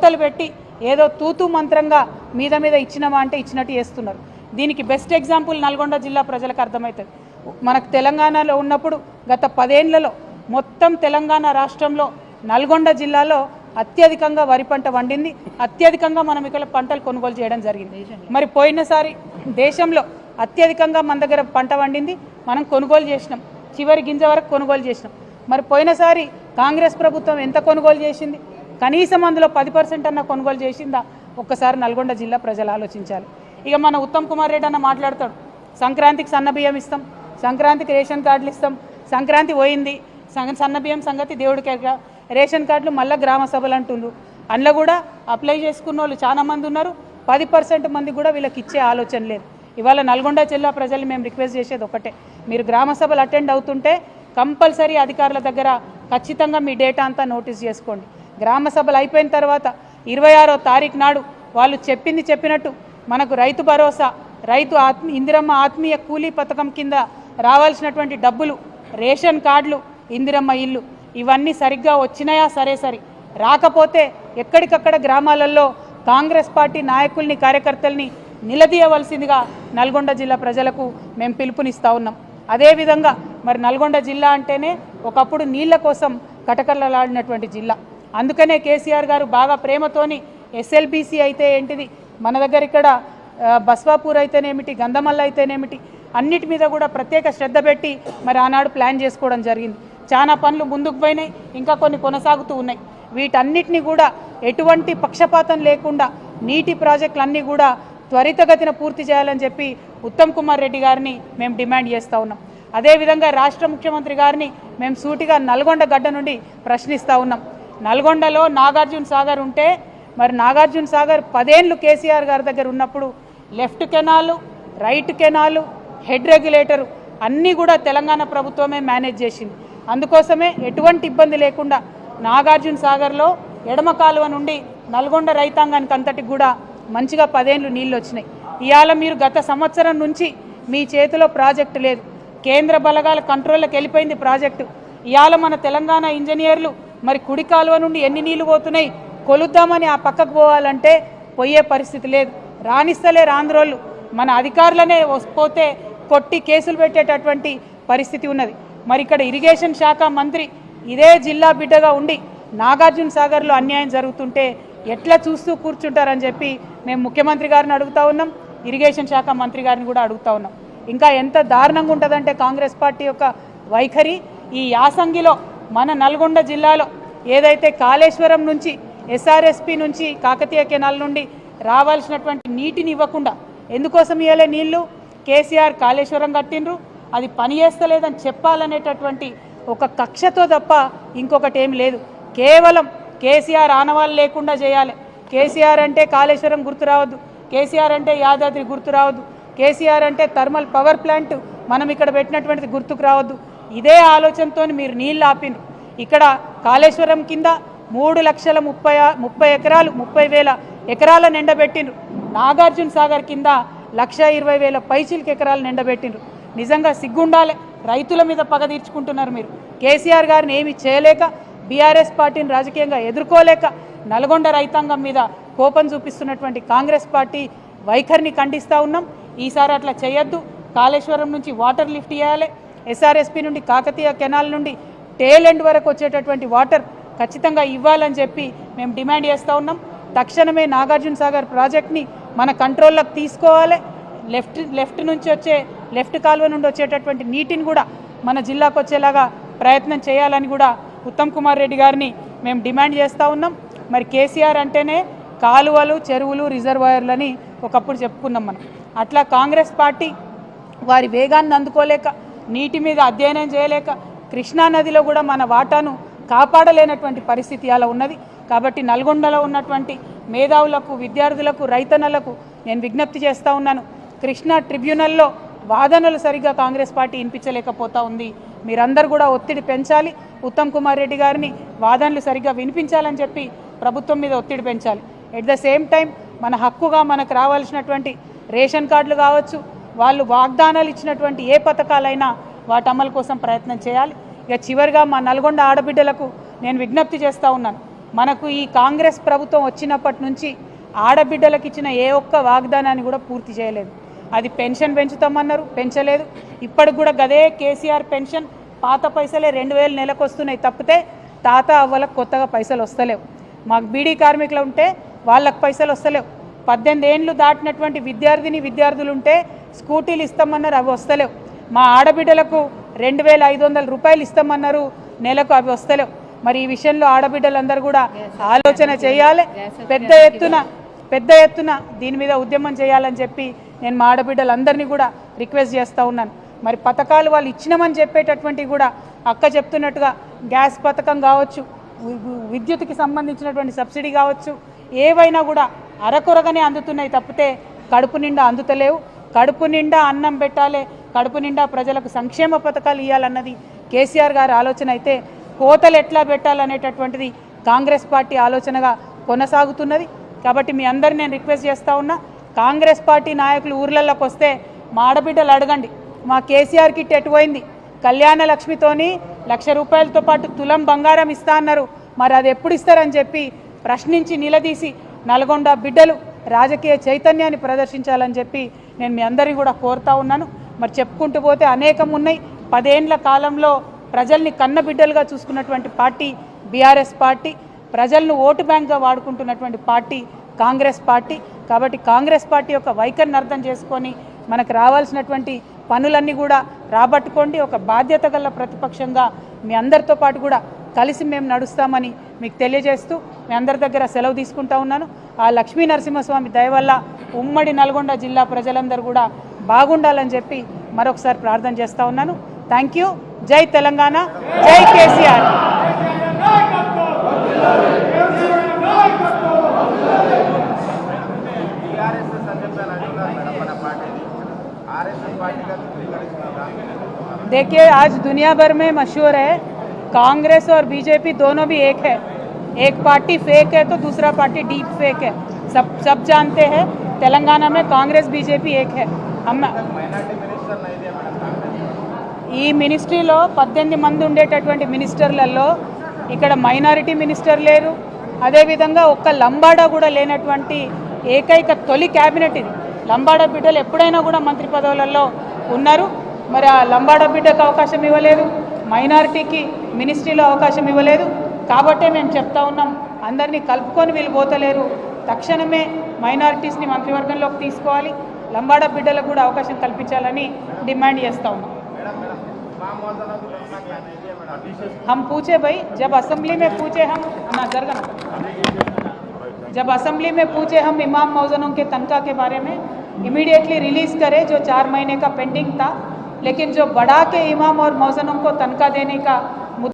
లెక్కలు పెట్టి ఏదో తూతూ మంత్రంగా మీద ఇచ్చినామా అంటే ఇచ్చినట్టు చేస్తున్నారు. దీనికి బెస్ట్ ఎగ్జాంపుల్ నల్గొండ జిల్లా ప్రజలకు అర్థమవుతుంది. మనకు తెలంగాణలో ఉన్నప్పుడు గత 10 ఏళ్లలో మొత్తం తెలంగాణ రాష్ట్రంలో నల్గొండ జిల్లాలో అత్యధికంగా వరి పంట వండింది. అత్యధికంగా మనం ఇక్కడ పంటలు కొనుగోలు చేయడం జరిగింది. మరి పోయినసారి దేశంలో అత్యధికంగా మన దగ్గర పంట వండింది, మనం కొనుగోలు చేసినాం, చివరి గింజ వరకు కొనుగోలు చేసినాం. మరి పోయినసారి కాంగ్రెస్ ప్రభుత్వం ఎంత కొనుగోలు చేసింది? కనీసం అందులో 10% అన్న కొనుగోలు చేసిందా? ఒక్కసారి నల్గొండ జిల్లా ప్రజలు ఆలోచించాలి. ఇక మన ఉత్తమ్ కుమార్ రెడ్డి అన్న మాట్లాడతాడు, సంక్రాంతికి సన్నబియ్యం ఇస్తాం, సంక్రాంతికి రేషన్ కార్డులు ఇస్తాం, సంక్రాంతి పోయింది, సన్నబియ్యం సంగతి దేవుడికి రేషన్ కార్డులు మళ్ళీ గ్రామ సభలు అంటున్నారు. అందులో కూడా అప్లై చేసుకున్న వాళ్ళు చాలా మంది ఉన్నారు. 10% మంది కూడా వీళ్ళకి ఇచ్చే ఆలోచన లేదు. ఇవాళ నల్గొండ జిల్లా ప్రజల్ని మేము రిక్వెస్ట్ చేసేది ఒకటే, మీరు గ్రామ సభలు అటెండ్ అవుతుంటే కంపల్సరీ అధికారుల దగ్గర ఖచ్చితంగా మీ డేటా అంతా నోటీస్ చేసుకోండి. గ్రామ సభలు అయిపోయిన తర్వాత 26వ తారీఖు నాడు వాళ్ళు చెప్పినట్టు మనకు రైతు భరోసా, ఇందిరమ్మ ఆత్మీయ కూలీ పథకం కింద రావాల్సినటువంటి డబ్బులు, రేషన్ కార్డులు, ఇందిరమ్మ ఇల్లు ఇవన్నీ సరిగ్గా వచ్చినాయా? సరే రాకపోతే ఎక్కడికక్కడ గ్రామాలలో కాంగ్రెస్ పార్టీ నాయకుల్ని, కార్యకర్తల్ని నిలదీయవలసిందిగా నల్గొండ జిల్లా ప్రజలకు మేము పిలుపునిస్తూ ఉన్నాం. అదేవిధంగా మరి నల్గొండ జిల్లా అంటేనే ఒకప్పుడు నీళ్ల కోసం కటకలలాడినటువంటి జిల్లా. అందుకనే కేసీఆర్ గారు బాగా ప్రేమతోని SLBC అయితే ఏంటిది, మన దగ్గర ఇక్కడ బస్వాపూర్ అయితేనేమిటి, గంధమల్ల అయితేనేమిటి, అన్నిటి మీద కూడా ప్రత్యేక శ్రద్ధ పెట్టి మరి ఆనాడు ప్లాన్ చేసుకోవడం జరిగింది. చాలా పనులు ముందుకు పోయినాయి, ఇంకా కొన్ని కొనసాగుతూ ఉన్నాయి. వీటన్నిటిని కూడా ఎటువంటి పక్షపాతం లేకుండా నీటి ప్రాజెక్టులన్నీ కూడా త్వరితగతిన పూర్తి చేయాలని చెప్పి ఉత్తమ్ కుమార్ రెడ్డి గారిని మేము డిమాండ్ చేస్తూ ఉన్నాం. అదేవిధంగా రాష్ట్ర ముఖ్యమంత్రి గారిని మేము సూటిగా నల్గొండ గడ్డ నుండి ప్రశ్నిస్తూ ఉన్నాం. నల్గొండలో నాగార్జున సాగర్ ఉంటే మరి నాగార్జున సాగర్ 10 ఏళ్ళు కేసీఆర్ గారి దగ్గర ఉన్నప్పుడు left canal, right canal, head regulator అన్నీ కూడా తెలంగాణ ప్రభుత్వమే మేనేజ్ చేసింది. అందుకోసమే ఎటువంటి ఇబ్బంది లేకుండా నాగార్జున సాగర్లో ఎడమ కాలువ నుండి నల్గొండ రైతాంగానికి అంతటికి కూడా మంచిగా 10 ఏళ్ళు నీళ్ళు వచ్చినాయి. ఇవాళ మీరు గత సంవత్సరం నుంచి మీ చేతిలో ప్రాజెక్టు లేదు, కేంద్ర బలగాల కంట్రోల్లోకి వెళ్ళిపోయింది ప్రాజెక్టు. ఇవాళ మన తెలంగాణ ఇంజనీర్లు మరి కుడి కాలువ నుండి ఎన్ని నీళ్లు పోతున్నాయి కొలుద్దామని ఆ పక్కకు పోవాలంటే పోయే పరిస్థితి లేదు. రానిస్తలేరు ఆంధ్రోళ్ళు, మన అధికారులనే పోతే కొట్టి కేసులు పెట్టేటటువంటి పరిస్థితి ఉన్నది. మరి ఇక్కడ ఇరిగేషన్ శాఖ మంత్రి ఇదే జిల్లా బిడ్డగా ఉండి నాగార్జున సాగర్లో అన్యాయం జరుగుతుంటే ఎట్లా చూస్తూ కూర్చుంటారని చెప్పి మేము ముఖ్యమంత్రి గారిని అడుగుతా ఉన్నాం, ఇరిగేషన్ శాఖ మంత్రి గారిని కూడా అడుగుతా ఉన్నాం. ఇంకా ఎంత దారుణంగా ఉంటుందంటే కాంగ్రెస్ పార్టీ యొక్క వైఖరి, ఈ యాసంగిలో మన నల్గొండ జిల్లాలో ఏదైతే కాళేశ్వరం నుంచి, SRSP నుంచి, కాకతీయ కెనాల్ నుండి రావాల్సినటువంటి నీటిని ఇవ్వకుండా ఎందుకోసం ఇవ్వలే నీళ్లు? కేసీఆర్ కాళేశ్వరం కట్టిండ్రు, అది పని చేస్తలేదని చెప్పాలనేటటువంటి ఒక కక్షతో తప్ప ఇంకొకటి ఏమి లేదు. కేవలం కేసీఆర్ ఆనవాళ్ళు లేకుండా చేయాలి. కేసీఆర్ అంటే కాళేశ్వరం గుర్తు రావద్దు, కేసీఆర్ అంటే యాదాద్రి గుర్తు రావద్దు, కేసీఆర్ అంటే థర్మల్ పవర్ ప్లాంట్ మనం ఇక్కడ పెట్టినటువంటిది గుర్తుకు రావద్దు. ఇదే ఆలోచనతో మీరు నీళ్ళు ఆపిండ్రు. ఇక్కడ కాళేశ్వరం కింద 3,30,000 ఎకరాల నిండబెట్టిండ్రు. నాగార్జున సాగర్ కింద 1,20,000 పైచిలకు ఎకరాలు నిండబెట్టిండ్రు. నిజంగా సిగ్గుండాలి. రైతుల మీద పగ తీర్చుకుంటున్నారు మీరు. కేసీఆర్ గారిని ఏమి చేయలేక, బీఆర్ఎస్ పార్టీని రాజకీయంగా ఎదుర్కోలేక నల్గొండ రైతాంగం మీద కోపం చూపిస్తున్నటువంటి కాంగ్రెస్ పార్టీ వైఖరిని ఖండిస్తూ ఉన్నాం. ఈసారి అట్లా చేయొద్దు. కాళేశ్వరం నుంచి వాటర్ లిఫ్ట్ చేయాలి. SRSP నుండి, కాకతీయ కెనాల్ నుండి టేల్ ఎండ్ వరకు వచ్చేటటువంటి వాటర్ ఖచ్చితంగా ఇవ్వాలని చెప్పి మేము డిమాండ్ చేస్తూ ఉన్నాం. తక్షణమే నాగార్జున సాగర్ ప్రాజెక్ట్ని మన కంట్రోల్లోకి తీసుకోవాలి. లెఫ్ట్ కాలువ నుండి వచ్చేటటువంటి నీటిని కూడా మన జిల్లాకు వచ్చేలాగా ప్రయత్నం చేయాలని కూడా ఉత్తమ్ కుమార్ రెడ్డి గారిని మేము డిమాండ్ చేస్తూ ఉన్నాం. మరి కేసీఆర్ అంటేనే కాలువలు, చెరువులు, రిజర్వాయర్లని ఒకప్పుడు చెప్పుకున్నాం మనం. అట్లా కాంగ్రెస్ పార్టీ వారి వేగాన్ని అందుకోలేక, నీటి మీద అధ్యయనం చేయలేక, కృష్ణానదిలో కూడా మన వాటాను కాపాడలేనటువంటి పరిస్థితి అలా ఉన్నది. కాబట్టి నల్గొండలో ఉన్నటువంటి మేధావులకు, విద్యార్థులకు, రైతన్నలకు నేను విజ్ఞప్తి చేస్తూ ఉన్నాను, కృష్ణా ట్రిబ్యునల్లో వాదనలు సరిగ్గా కాంగ్రెస్ పార్టీ వినిపించలేకపోతూ ఉంది. మీరందరూ కూడా ఒత్తిడి పెంచాలి. ఉత్తమ్ కుమార్ రెడ్డి గారిని వాదనలు సరిగ్గా వినిపించాలని చెప్పి ప్రభుత్వం మీద ఒత్తిడి పెంచాలి. ఎట్ ద సేమ్ టైం మన హక్కుగా మనకు రావాల్సినటువంటి రేషన్ కార్డులు కావచ్చు, వాళ్ళు వాగ్దానాలు ఇచ్చినటువంటి ఏ పథకాలైనా వాటి అమలు కోసం ప్రయత్నం చేయాలి. ఇక చివరిగా మా నల్గొండ ఆడబిడ్డలకు నేను విజ్ఞప్తి చేస్తూ ఉన్నాను, మనకు ఈ కాంగ్రెస్ ప్రభుత్వం వచ్చినప్పటి నుంచి ఆడబిడ్డలకు ఇచ్చిన ఏ ఒక్క వాగ్దానాన్ని కూడా పూర్తి చేయలేదు. అది పెన్షన్ పెంచుతామన్నారు, పెంచలేదు. ఇప్పటికి కూడా గదే కేసీఆర్ పెన్షన్ పాత పైసలే 2000 నెలకు వస్తున్నాయి తప్పితే తాత అవ్వలకు కొత్తగా పైసలు వస్తలేవు. మాకు బీడీ కార్మికులు ఉంటే వాళ్ళకు పైసలు వస్తలేవు. 18 ఏళ్ళు దాటినటువంటి విద్యార్థులు ఉంటే స్కూటీలు ఇస్తామన్నారు, అవి వస్తలేవు. మా ఆడబిడ్డలకు 2500 రూపాయలు ఇస్తామన్నారు నెలకు, అవి వస్తలేవు. మరి ఈ విషయంలో ఆడబిడ్డలందరూ కూడా ఆలోచన చేయాలి, పెద్ద ఎత్తున దీని మీద ఉద్యమం చేయాలని చెప్పి నేను మా ఆడబిడ్డలందరినీ కూడా రిక్వెస్ట్ చేస్తూ ఉన్నాను. మరి పథకాలు వాళ్ళు ఇచ్చినామని చెప్పేటటువంటి కూడా అక్క చెప్తున్నట్టుగా గ్యాస్ పథకం కావచ్చు, విద్యుత్కి సంబంధించినటువంటి సబ్సిడీ కావచ్చు, ఏవైనా కూడా అరకొరగానే అందుతున్నాయి తప్పితే కడుపు నిండా అందుతలేవు. కడుపు నిండా అన్నం పెట్టాలి, కడుపు నిండా ప్రజలకు సంక్షేమ పథకాలు ఇవ్వాలన్నది కేసీఆర్ గారి ఆలోచన అయితే కోతలు ఎట్లా పెట్టాలనేటటువంటిది కాంగ్రెస్ పార్టీ ఆలోచనగా కొనసాగుతున్నది. కాబట్టి మీ అందరిని నేను రిక్వెస్ట్ చేస్తూ ఉన్నా, కాంగ్రెస్ పార్టీ నాయకులు ఊర్లలోకి వస్తే మా ఆడబిడ్డలు అడగండి, మా కేసీఆర్ కిట్ ఎటుపోయింది, కళ్యాణ లక్ష్మితోని 1,00,000 రూపాయలతో పాటు తులం బంగారం ఇస్తా అన్నారు, మరి అది ఎప్పుడు ఇస్తారని చెప్పి ప్రశ్నించి నిలదీసి నల్గొండ బిడ్డలు రాజకీయ చైతన్యాన్ని ప్రదర్శించాలని చెప్పి నేను మీ అందరినీ కూడా కోరుతా ఉన్నాను. మరి చెప్పుకుంటూ పోతే అనేకం ఉన్నాయి. 10 ఏండ్ల కాలంలో ప్రజల్ని కన్న బిడ్డలుగా చూసుకున్నటువంటి పార్టీ బీఆర్ఎస్ పార్టీ, ప్రజలను ఓటు బ్యాంక్గా వాడుకుంటున్నటువంటి పార్టీ కాంగ్రెస్ పార్టీ. కాబట్టి కాంగ్రెస్ పార్టీ యొక్క వైఖరిని అర్థం చేసుకొని మనకు రావాల్సినటువంటి పనులన్నీ కూడా రాబట్టుకోండి. ఒక బాధ్యత గల ప్రతిపక్షంగా మీ అందరితో పాటు కూడా కలిసి మేము నడుస్తామని మీకు తెలియజేస్తూ మీ అందరి దగ్గర సెలవు తీసుకుంటా ఉన్నాను. ఆ లక్ష్మీ నరసింహస్వామి దయ వల్ల ఉమ్మడి నల్గొండ జిల్లా ప్రజలందరూ కూడా బాగుండాలని చెప్పి మరొకసారి ప్రార్థన చేస్తూ ఉన్నాను. Thank you. జై తెలంగాణ, జై కేసీఆర్. देखिए, आज दुनिया भर में मशहूर है, कांग्रेस और बीजेपी दोनों भी एक है. एक पार्टी फेक है तो दूसरा पार्टी डीप फेक है. सब जानते हैं तेलंगाना में कांग्रेस बीजेपी एक है. हम ఈ మినిస్ట్రీలో 18 మంది ఉండేటటువంటి మినిస్టర్లలో ఇక్కడ మైనారిటీ మినిస్టర్ లేరు, అదేవిధంగా ఒక్క లంబాడా కూడా లేనటువంటి ఏకైక తొలి క్యాబినెట్ ఇది. లంబాడా బిడ్డలు ఎప్పుడైనా కూడా మంత్రి పదవులలో ఉన్నారు. మరి ఆ లంబాడా బిడ్డకు అవకాశం ఇవ్వలేదు, మైనారిటీకి మినిస్ట్రీలో అవకాశం ఇవ్వలేదు. కాబట్టే మేము చెప్తా ఉన్నాం, అందరినీ కలుపుకొని వీళ్ళు పోతలేరు, తక్షణమే మైనారిటీస్ని మంత్రివర్గంలోకి తీసుకోవాలి, లంబాడా బిడ్డలకు కూడా అవకాశం కల్పించాలని డిమాండ్ చేస్తూ ఉన్నాం. हम पूछे भाई, जब असेंबली में पूछे हम जब असेंबली में पूछे हम इमाम मौजनों के तनख्वाह के बारे में इमीडिएटली रिलीज़ करे जो 4 महीने का पेंडिंग था, लेकिन जो बढ़ा के इमाम और मौजनों को तनख्वाह देने का